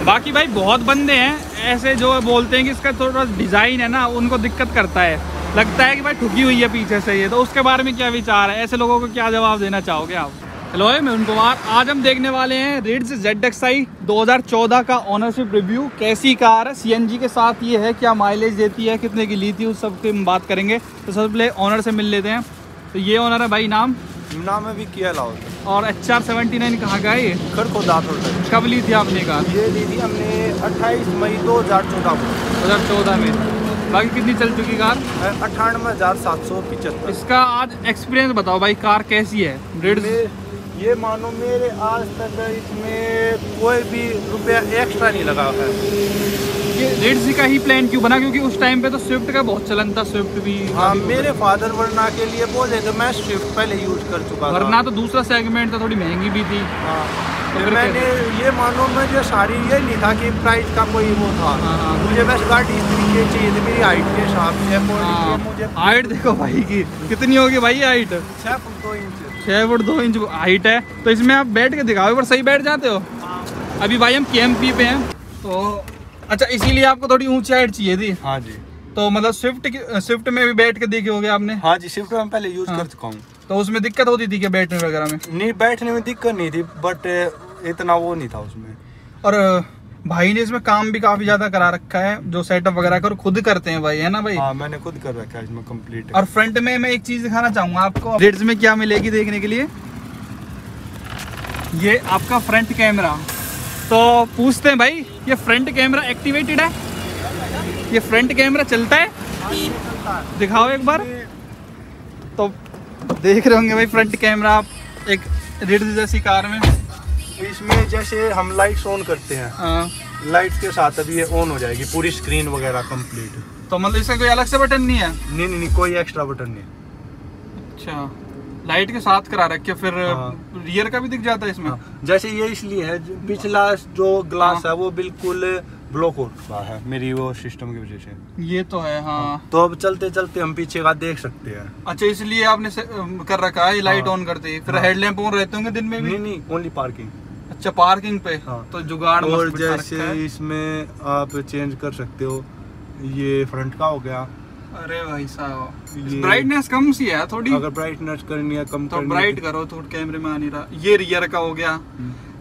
बाकी भाई बहुत बंदे हैं ऐसे जो बोलते हैं कि इसका थोड़ा डिज़ाइन है ना, उनको दिक्कत करता है, लगता है कि भाई ठुकी हुई है पीछे से ये। तो उसके बारे में क्या विचार है, ऐसे लोगों को क्या जवाब देना चाहोगे आप? हेलो, मैं उन कुमार। आज हम देखने वाले हैं रिड्स ZXi 2014 का ऑनरशिप रिव्यू। कैसी कार है, CNG के साथ ये है, क्या माइलेज देती है, कितने की ली थी, उस सब की हम बात करेंगे। तो सबसे पहले ऑनर से मिल लेते हैं। तो ये ऑनर है भाई, नाम है विक्की अलाउद्दीन। और HR 79 कहाँ का है ये? खरखोदा। कब ली थी आपने कार? ये ली थी हमने 28 मई 2014 में। बाकी कितनी चल चुकी कार? 98,775। इसका आज एक्सपीरियंस बताओ भाई, कार कैसी है रिड्स? ये मानो मेरे आज तक इसमें कोई भी रुपया एक्स्ट्रा नहीं लगा है। ये रिड्स का ही प्लान क्यों बना? क्योंकि उस टाइम पे तो स्विफ्ट का बहुत चलन था, स्विफ्ट भी। हाँ, मेरे फादर वरना के लिए बोले तो मैं स्विफ्ट पहले यूज कर चुका था। वरना तो दूसरा सेगमेंट था, थोड़ी महंगी भी थी। हाँ, तो मैंने ये मानो मुझे सारी ये नहीं था कि प्राइस का कोई वो था। मुझे बस गाड़ी इस तरीके चाहिए थी, मेरी हाइट के हिसाब से। मुझे हाइट देखो भाई की कितनी होगी भाई, height 6 foot 2 inch. 6 foot 2 inch height है। तो इसमें आप बैठ के दिखाओ, पर सही बैठ जाते हो? अभी भाई हम KMP पे हैं तो अच्छा, इसीलिए आपको थोड़ी ऊंची हाइट चाहिए थी। हाँ जी। तो मतलब स्विफ्ट में भी बैठ के देखे होगे आपने? हाँ जी, स्विफ्ट में पहले यूज कर चुका हूँ। तो उसमें दिक्कत होती थी क्या बैठने वगैरह में? नहीं, बैठने में दिक्कत नहीं थी, बट इतना वो नहीं था उसमें। और भाई ने इसमें काम भी काफी ज्यादा करा रखा है, जो सेटअप वगैरह कर खुद करते हैं भाई, है ना भाई? हाँ, मैंने खुद कर रखा है इसमें कंप्लीट। और फ्रंट में मैं एक चीज दिखाना चाहूंगा आपको, रिड्स में क्या मिलेगी देखने के लिए। ये आपका फ्रंट कैमरा। तो पूछते हैं भाई, ये फ्रंट कैमरा एक्टिवेटेड है? ये फ्रंट कैमरा चलता है? दिखाओ एक बार। तो देख रहे होंगे भाई फ्रंट कैमरा आप एक रिड्स जैसी कार में। इसमें जैसे हम लाइट्स ऑन करते हैं, लाइट्स के साथ अभी ये ऑन हो जाएगी पूरी स्क्रीन वगैरह कंप्लीट। तो मतलब इसका कोई अलग से बटन नहीं है? नहीं, कोई एक्स्ट्रा बटन नहीं। अच्छा, लाइट के साथ करा रखे, फिर रियर का भी दिख जाता है इसमें? जैसे ये इसलिए है, पिछला जो ग्लास है वो बिल्कुल ब्लॉक हो रहा है मेरी वो सिस्टम की वजह से। ये तो है। हाँ, तो अब चलते चलते हम पीछे का देख सकते हैं। अच्छा, इसलिए आपने कर रखा है लाइट ऑन करते ही। फिर हेडलैम्प ऑन रहते होंगे दिन में भी? नहीं, ओनली पार्किंग। अच्छा, पार्किंग पे। तो जुगाड़ और जैसे इसमें आप चेंज कर सकते हो, ये फ्रंट का हो गया। अरे भाई साहब, ब्राइटनेस कम सी है थोड़ी, अगर ब्राइटनेस करनी है कम तो ब्राइट करो, थोड़ा कैमरे में आ नहीं रहा। ये रियर का हो गया।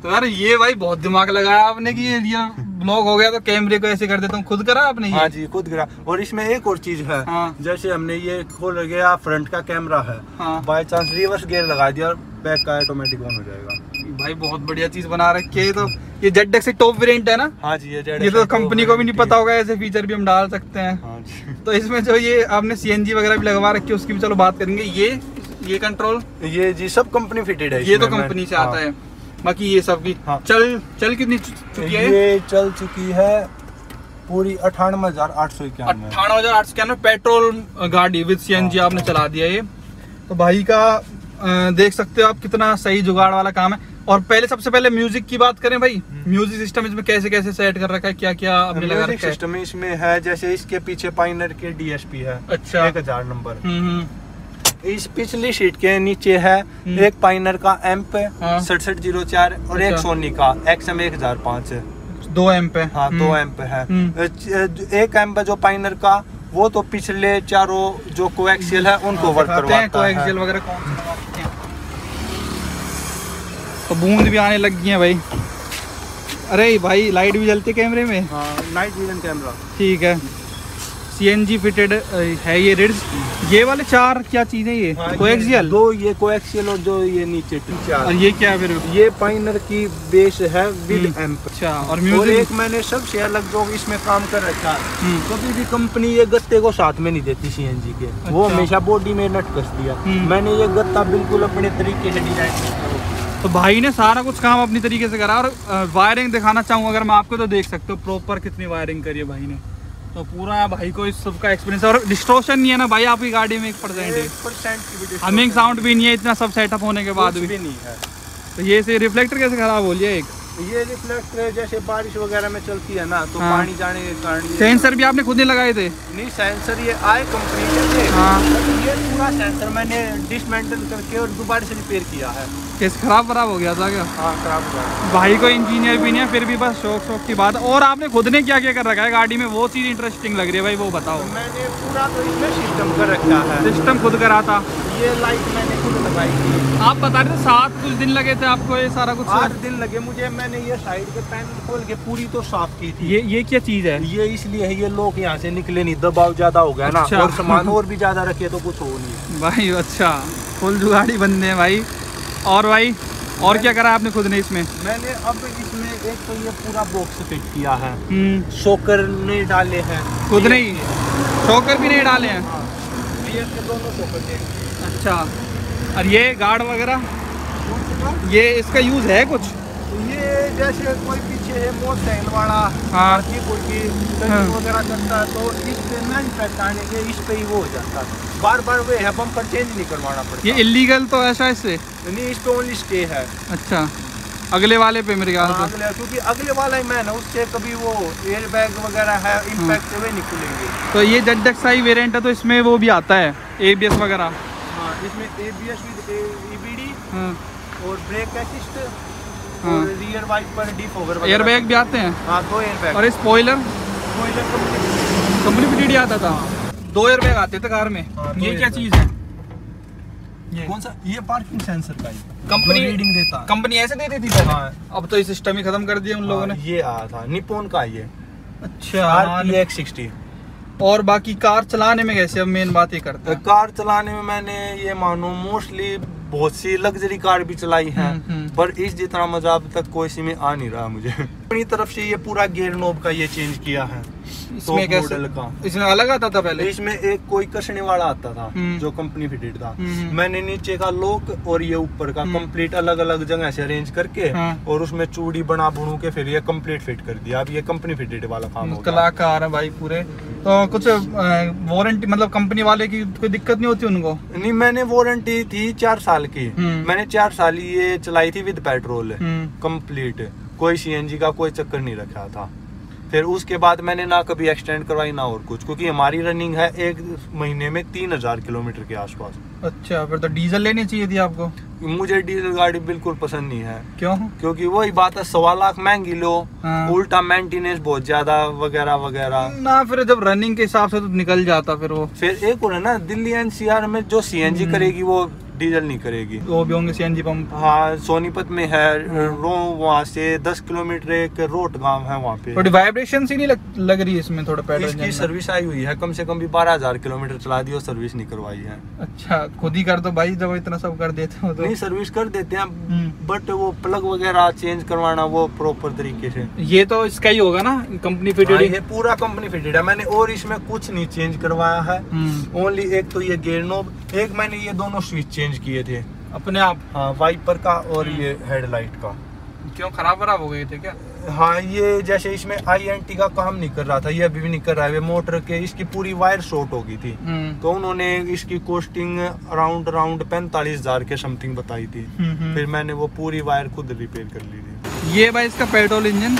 तो यार ये भाई बहुत दिमाग लगाया आपने कि ये रियर ब्लॉक हो गया तो कैमरे को ऐसे कर देता हूँ। खुद करा आपने ये? हाँ जी, खुद करा। और इसमें एक और चीज है। जैसे हमने ये खोल गया, फ्रंट का कैमरा है, बाय चांस रिवर्स गियर लगा दिया और बैक का ऑटोमेटिक ऑन हो जाएगा। भाई बहुत बढ़िया चीज बना रखी है। तो ये ZXi टॉप वेरिएंट है ना? हाँ जी, ये तो कंपनी को भी नहीं पता होगा, ऐसे फीचर भी हम डाल सकते हैं। हाँ जी। तो इसमें जो ये आपने CNG वगैरह भी लगवा रखी है, उसकी भी चलो बात करेंगे। ये कंट्रोल, ये जी सब कंपनी फिटेड है। ये तो कंपनी से आता है। बाकी ये सब की चल कितनी चुकी है? ये चल चुकी है पूरी 98,891। 98,891 पेट्रोल गाड़ी विद CNG आपने चला दिया ये। तो भाई का देख सकते हो आप कितना सही जुगाड़ वाला काम है। और पहले सबसे पहले म्यूजिक की बात करें भाई, म्यूजिक सिस्टम इसमें कैसे कैसे सेट कर रखा है, क्या क्या आपने लगा रखा है? सिस्टम इसमें है, जैसे इसके पीछे पायनर के DSP है। अच्छा, 1000 नंबर। इस पिछली सीट के नीचे है एक पायनर का एम्प 6704 और एक सोनी का XM 1005 है। 2 एम्प है। हाँ, 2 एम्प है। एक एम्प है जो पायनर का, वो तो पिछले चारों जो कोएक्सियल है उनको वर्क करवाता है। कोएक्सियल वगैरह कौन से लगा रखे हैं? तो बूंद भी आने लग गई है भाई। अरे भाई लाइट भी जलती है कैमरे में? हाँ, नाइट विजन कैमरा। ठीक है, CNG फिटेड है ये रिड्स। ये वाले 4 क्या चीजें ये? कोएक्सियल? 2 ये कोएक्सियल और 2 ये नीचे 4। और ये क्या फिर? ये पायनर की बेस है विद एम्प। अच्छा, और म्यूजिक? एक मैंने सबसे अलग जो इसमें काम कर रखा है, कभी भी कंपनी ये गत्ते को साथ में नहीं देती CNG के। वो हमेशा बॉडी में नट कस दिया। मैंने ये गत्ता बिल्कुल अपने तरीके से डिजाइन किया। तो भाई ने सारा कुछ काम अपनी तरीके से करा। और वायरिंग दिखाना चाहूँगा अगर मैं आपको, तो देख सकते हो प्रॉपर कितनी वायरिंग करी है भाई ने। तो पूरा भाई को इस सब का एक्सपीरियंस है। और डिस्टॉर्शन नहीं है ना भाई आपकी गाड़ी में? 1% हमिंग साउंड भी नहीं है, इतना सब सेटअप होने के बाद भी नहीं है। तो ये से रिफ्लेक्टर कैसे खराब हो लिया? एक ये रिफ्लेक्टर जैसे बारिश वगैरह में चलती है ना, तो हाँ। पानी जाने के कारण सेंसर भी आपने खुद ही लगाए थे? नहीं, सेंसर ये आए कंपनी के थे। हाँ। ये पूरा सेंसर मैंने डिसमेंटल करके और दोबारा से रिपेयर किया है। किस खराब हो गया था क्या? हाँ, खराब हो गया। भाई को इंजीनियर भी नहीं है, फिर भी बस शौक की बात। और आपने खुद ने क्या क्या कर रखा है गाड़ी में, वो चीज़ इंटरेस्टिंग लग रही है भाई, वो बताओ। मैंने पूरा तो इसमें सिस्टम कर रखा है। सिस्टम खुद करा था? ये लाइट मैंने खुद लगाई थी। आप बता रहे थे 7 कुछ दिन लगे थे आपको ये सारा कुछ? 8 दिन लगे मुझे। मैंने ये साइड के पैनल खोल के पूरी तो साफ की थी। ये क्या चीज़ है? ये इसलिए है, ये लोग यहाँ से निकले नहीं, दबाव ज्यादा हो गया अच्छा। ना, और सामान और भी ज्यादा रखे तो कुछ हो नहीं भाई। अच्छा, फुल जुगाड़ी बंदे हैं भाई। और भाई और क्या करा आपने खुद ने इसमें? मैंने अब इसमें एक तो ये पूरा बॉक्स फिट किया है, शॉकर नहीं डाले हैं खुद नहीं? शॉकर भी नहीं डाले हैं? हाँ, ये दोनों शॉकर थे। अच्छा, और ये गार्ड वगैरह, ये इसका यूज़ है कुछ? ये जैसे कोई पीछे है मोटरसाइकिल वाला, हाँ। कि कोई हाँ। वगैरह करता है तो इस पे नहीं पहचाने के, इस पे ही वो हो जाता है। बार बार वे है बम्पर चेंज नहीं करवाना पड़ता। ये इलीगल तो ऐसा इससे नहीं, इस पे ओनली स्टे है। अच्छा, अगले वाले पे मेरे ख्याल से। अगले, क्योंकि अगले वाला ही मैन है, उससे कभी वो एयर बैग वगैरह है, इम्पैक्ट से वे नहीं खुलेंगे। तो ये ZXi वेरिएंट है, तो इसमें वो भी आता है ABS वगैरह? हाँ, इसमें ABS विद EBD हाँ। और ब्रेक असिस्ट हाँ। और rear wiper defogger air bag भी आते हैं? हाँ, 2 एयर बैग। और स्पॉइलर कंपनी कंपनी फिटेड आता था? 2 एयर बैग आते थे कार में। हाँ, 2 ये एयर क्या बैग। चीज़ है? ये कौन सा? ये पार्किंग सेंसर का ही कंपनी रीडिंग देता है। कंपनी ऐसे देती थी पहले? हाँ। अब तो ये सिस्टम ही खत्म कर दिया उन लोगों ने। ये आया था निप्पॉन का ये। अच्छा। RPX60। और बाकी कार चलाने में कैसे, अब मेन बात ये करता है। कार चलाने में मैंने ये मानो मोस्टली बहुत सी लग्जरी कार भी चलाई है, पर इस जितना मजा अब तक कोई सी में आ नहीं रहा मुझे। अपनी तरफ से ये पूरा गियर नॉब का ये चेंज किया है। इसमें कैसे? मॉडल का इसमें अलग आता था पहले? इसमें एक कोई कसने वाला आता था जो कंपनी फिटेड था। मैंने नीचे का लॉक और ये ऊपर का कंप्लीट अलग अलग जगह से अरेंज करके और उसमें चूड़ी बना बुनू के फिर ये कंप्लीट फिट कर दिया। अब ये कंपनी फिटेड वाला काम हो गया। कलाकार है भाई पूरे। तो कुछ वारंटी मतलब कंपनी वाले की कोई दिक्कत नहीं होती उनको? नहीं, मैंने वारंटी थी 4 साल की। मैंने 4 साल ये चलाई थी विद पेट्रोल कंप्लीट, कोई CNG का कोई चक्कर नहीं रखा था। फिर उसके बाद मैंने ना कभी एक्सटेंड करवाई ना और कुछ, क्योंकि हमारी रनिंग है 1 महीने में 3000 किलोमीटर के आसपास। अच्छा, फिर तो डीजल लेनी चाहिए थी आपको। मुझे डीजल गाड़ी बिल्कुल पसंद नहीं है। क्यों? क्योंकि वही बात है, 1.25 लाख महंगी लो, हाँ। उल्टा मेंटेनेंस बहुत ज्यादा वगैरह वगैरह ना, फिर जब रनिंग के हिसाब से तो निकल जाता फिर वो। फिर एक और है ना, दिल्ली NCR में जो CNG करेगी वो डीजल नहीं करेगी। वो भी होंगे CNG पंप। हाँ, सोनीपत में है वहाँ से 10 किलोमीटर एक रोट गांव है, वहाँ पे थोड़ी वाइब्रेशन सी नहीं लग रही है इसमें थोड़ा पेट्रोल? इसकी सर्विस आई हुई है, कम से कम भी 12,000 किलोमीटर चला दी और सर्विस नहीं करवाई है। अच्छा, खुद ही कर दो भाई, जब इतना सब कर देते हो तो। नहीं, सर्विस कर देते हैं, बट वो प्लग वगैरह चेंज करवाना वो प्रॉपर तरीके से। ये तो इसका ही होगा ना, कंपनी फिटेड? ये पूरा कंपनी फिटेड है। मैंने और इसमें कुछ नहीं चेंज करवाया है। ओनली एक तो ये गियर नॉब, एक मैंने ये दोनों स्विच चेंज किए थे अपने आप। हाँ, वाइपर का और ये हेडलाइट का। क्यों, खराब हो गए थे क्या? हाँ, ये जैसे इसमें INT का काम नहीं कर रहा था, ये अभी भी नहीं कर रहा है। मोटर के इसकी पूरी वायर शॉर्ट हो गई थी, तो उन्होंने इसकी कॉस्टिंग अराउंड 45,000 के समथिंग बताई थी। फिर मैंने वो पूरी वायर खुद रिपेयर कर ली थी। ये भाई इसका पेट्रोल इंजन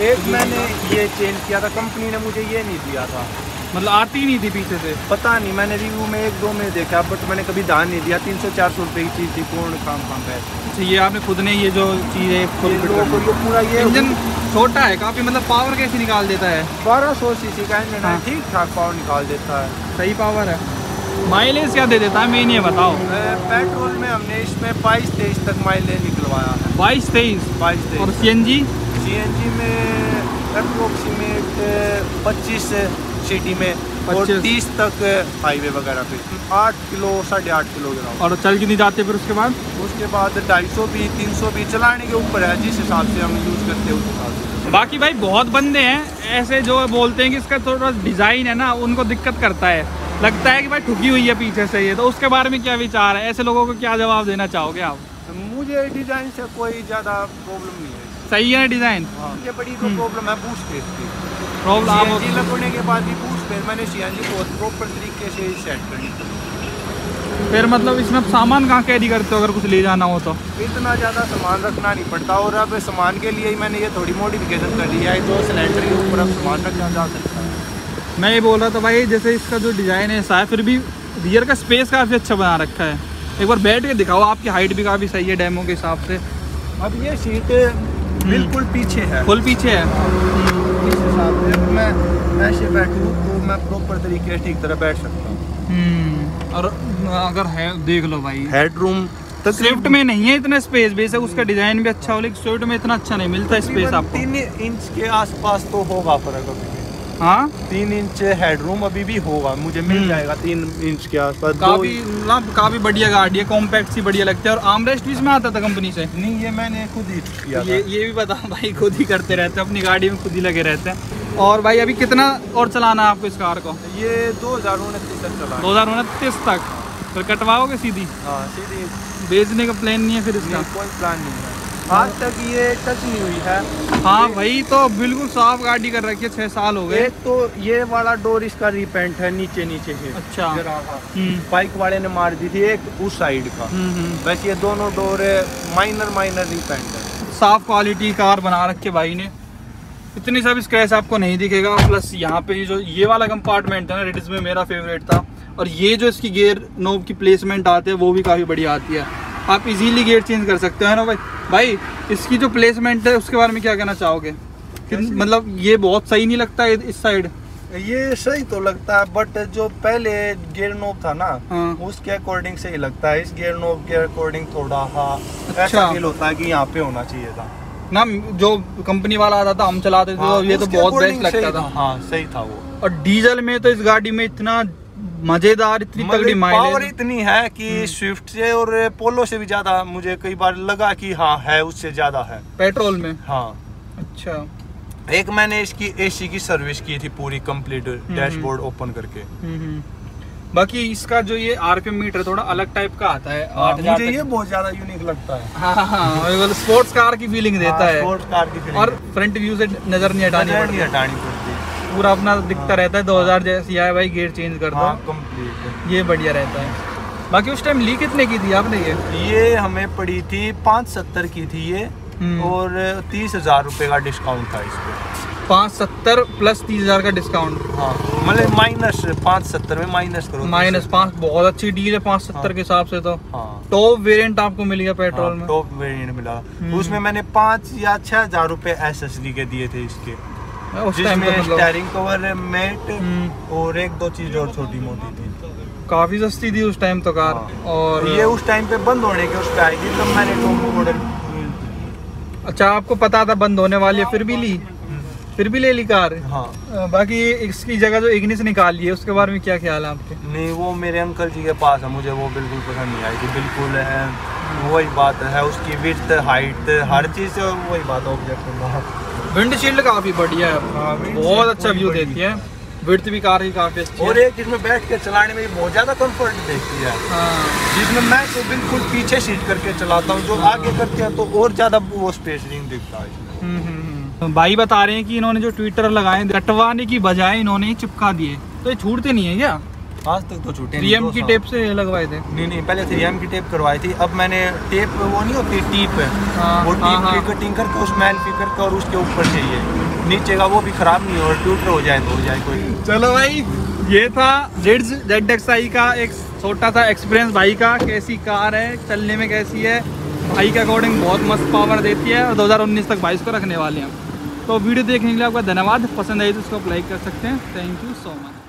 एक मैंने ये चेंज किया था, कंपनी ने मुझे ये नहीं दिया था, मतलब आती नहीं थी पीछे से? पता नहीं, मैंने रिव्यू में 1-2 में देखा, बट मैंने कभी ध्यान नहीं दिया। 300-400 रुपए की चीज़ थी, कौन काम है। अच्छा, ये आपने खुद ने ये जो चीज़ है पूरा ये इंजन छोटा है काफ़ी, मतलब पावर कैसे निकाल देता है? 1200 सीसी का इंजन है, ठीक ठाक पावर निकाल देता है। सही पावर है। माइलेज क्या दे देता है मेन ये बताओ? पेट्रोल में हमने इसमें 22-23 तक माइलेज निकलवाया है। 22-23? और CNG में अप्रोक्सीमेट 25 सिटी में और 30 तक हाईवे वगैरह पे 8 किलो 8.5 किलो ग्राम। और चल क्यों नहीं जाते फिर उसके बाद? उसके बाद 250 भी 300 भी चलाने के ऊपर है, जिस हिसाब से हम यूज़ करते हैं उस हिसाब से। बाकी भाई बहुत बंदे हैं ऐसे जो बोलते हैं कि इसका थोड़ा डिज़ाइन है ना, उनको दिक्कत करता है, लगता है कि भाई ठुकी हुई है पीछे से ये, तो उसके बारे में क्या विचार है? ऐसे लोगों को क्या जवाब देना चाहोगे आप? मुझे डिज़ाइन से कोई ज़्यादा प्रॉब्लम नहीं है। सही है डिज़ाइन? ये बड़ी तो प्रॉब्लम है बूट स्पेस की। प्रॉब्लम CNG लगने के बाद भी बूट स्पेस मैंने CNG बहुत प्रॉपर तरीके से सेट करनी। फिर मतलब इसमें आप सामान कहाँ कैरी करते हो अगर कुछ ले जाना हो तो? इतना ज़्यादा सामान रखना नहीं पड़ता, और अब सामान के लिए ही मैंने ये थोड़ी मॉडिफिकेशन कर ली है, 2 सिलेंडर के ऊपर अब सामान रखा जा सकता है। मैं ये बोल रहा था भाई, जैसे इसका जो डिज़ाइन है ऐसा है, फिर भी रियर का स्पेस काफ़ी अच्छा बना रखा है। एक बार बैठ के दिखाओ, आपकी हाइट भी काफ़ी सही है डेमो के हिसाब से। अब ये सीट बिल्कुल पीछे है, फुल पीछे है। इस हिसाब से मैं ऐसे बैठूँ तो मैं प्रॉपर तरीके से ठीक तरह बैठ सकता हूँ। और अगर है देख लो भाई, हेडरूम स्विफ्ट में नहीं है इतना स्पेस, बेशक उसका डिजाइन भी अच्छा हो, लेकिन स्विफ्ट में इतना अच्छा नहीं मिलता स्पेस आपको। 3 इंच के आसपास तो होगा फर्क अभी। हाँ 3 इंच हेडरूम अभी भी होगा, मुझे मिल जाएगा 3 इंच के आसपास। काफी बढ़िया गाड़ी है, कॉम्पैक्ट सी बढ़िया लगती है। और आर्मरेस्ट भी इसमें आता था कंपनी से? नहीं, ये मैंने खुद ही किया था। ये भी बता भाई, खुद ही करते रहते हैं, अपनी गाड़ी में खुद ही लगे रहते हैं। और भाई अभी कितना और चलाना है आपको इस कार को? ये 2029 तक चला। 2029 तक? फिर कटवाओगे सीधी? हाँ सीधी। बेचने का प्लान नहीं है फिर इसका? कोई प्लान नहीं है, आज तक ये टच नहीं हुई है। हाँ भाई, तो बिल्कुल साफ गाड़ी कर रखी है, 6 साल हो गए। एक तो ये वाला डोर इसका रिपेंट है, नीचे है। अच्छा। बाइक वाले ने मार दी थी एक उस साइड का, वैसे ये दोनों डोर माइनर रिपेंट है। साफ क्वालिटी कार बना रखे भाई ने, इतनी सब स्क्रैच आपको नहीं दिखेगा। प्लस यहाँ पे जो ये वाला कंपार्टमेंट है ना, रेडिस में मेरा फेवरेट था। और ये जो इसकी गियर नोब की प्लेसमेंट आते हैं वो भी काफ़ी बढ़िया आती है, आप इजीली गियर चेंज कर सकते हो ना भाई। इसकी जो प्लेसमेंट है उसके बारे में क्या कहना चाहोगे? मतलब ये बहुत सही नहीं लगता है इस साइड? ये सही तो लगता है, बट जो पहले गियर नोब था ना, हाँ। उसके अकॉर्डिंग सही लगता है। इस गियर नोब के अकॉर्डिंग थोड़ा अच्छा। ऐसा फील होता है कि यहाँ पे होना चाहिए था ना। जो कंपनी वाला आता था हम चलाते थे, तो ये तो बहुत बेस्ट लगता था। हाँ सही था वो। और डीजल में तो इस गाड़ी में इतना मजेदार, इतनी तगड़ी पावर इतनी है कि स्विफ्ट से और पोलो से भी ज्यादा मुझे कई बार लगा कि हाँ है, उससे ज्यादा है पेट्रोल में। हाँ अच्छा। एक मैंने इसकी एसी की सर्विस की थी पूरी कंप्लीट, डैशबोर्ड ओपन करके। बाकी इसका जो ये आरपीएम मीटर थोड़ा अलग टाइप का आता है। मुझे ये बहुत ज्यादा यूनिक लगता है। हाँ, स्पोर्ट्स कार की फीलिंग देता है। स्पोर्ट्स कार की फीलिंग। और फ्रंट व्यू से नजर नहीं हटानी पड़ती, पूरा अपना दिखता रहता है। 2000 जैसी है भाई, गियर चेंज कर दो, कंप्लीट ये बढ़िया रहता है। बाकी उस टाइम ली कितने की थी आपने? ये हमें पड़ी थी 570 की थी ये, और 30,000 रुपए का डिस्काउंट था इस पे। 570 प्लस 30,000 का डिस्काउंट। हाँ मतलब माइनस 570 में माइनस करो, -5 बहुत अच्छी डील है 570 के हिसाब से। तो टॉप वेरिएंट आपको मिल गया पेट्रोल में। टॉप वेरिएंट मिला, उसमें मैंने 5 या 6,000 रुपए एसएसडी के दिए थे इसके, जिसमें स्टीयरिंग कवर, मैट और 1-2 चीज और छोटी मोटी थी। काफी सस्ती थी उस टाइम तो कार। और ये उस टाइम पे बंद होने के उस पे आई थी, तब मैंने टॉप मॉडल। अच्छा, आपको पता था बंद होने वाली है, फिर भी ली? फिर भी ले ली कार? हाँ। बाकी इसकी जगह जो इग्निस निकाल ली है उसके बारे में क्या ख्याल है आपके? नहीं, वो मेरे अंकल जी के पास है, मुझे वो बिल्कुल पसंद नहीं आई थी। बिल्कुल वही बात है, उसकी विड्थ, हाइट, हर चीज से वही बात है। ऑब्जेक्ट विंडशील्ड काफी बढ़िया है, बहुत अच्छा व्यू देती है। विड्थ भी कार की काफी अच्छी है। और एक इसमें बैठ के चलाने में बहुत ज्यादा कंफर्ट देती है। जिसमें मैं तो बिल्कुल पीछे सीट करके चलाता हूँ, जो आगे करते हैं तो और ज्यादा वो स्पेसिंग दिखता है। भाई बता रहे हैं कि इन्होंने जो ट्विटर लगाए कटवाने की बजाय इन्होंने चिपका दिए, तो ये छूटते नहीं है क्या? आज तक तो छूटे 3M की टेप से लगवाए थे? नहीं, पहले 3M की टेप करवाई थी। अब मैंने टेप वो नहीं होती टीप, वो टीप की कटिंग करके उसमें एलपी करके और उसके ऊपर चाहिए नीचे का, वो भी खराब नहीं हो, ट्यूटर हो जाए तो हो जाए कोई। चलो भाई, ये था ZXi का एक छोटा सा एक्सपीरियंस भाई का, कैसी कार है, चलने में कैसी है। भाई के अकॉर्डिंग बहुत मस्त पावर देती है, और 2019 तक भाई इसको रखने वाले हैं। तो वीडियो देखने के लिए आपका धन्यवाद। पसंद आई तो इसको लाइक कर सकते हैं। Thank you so much.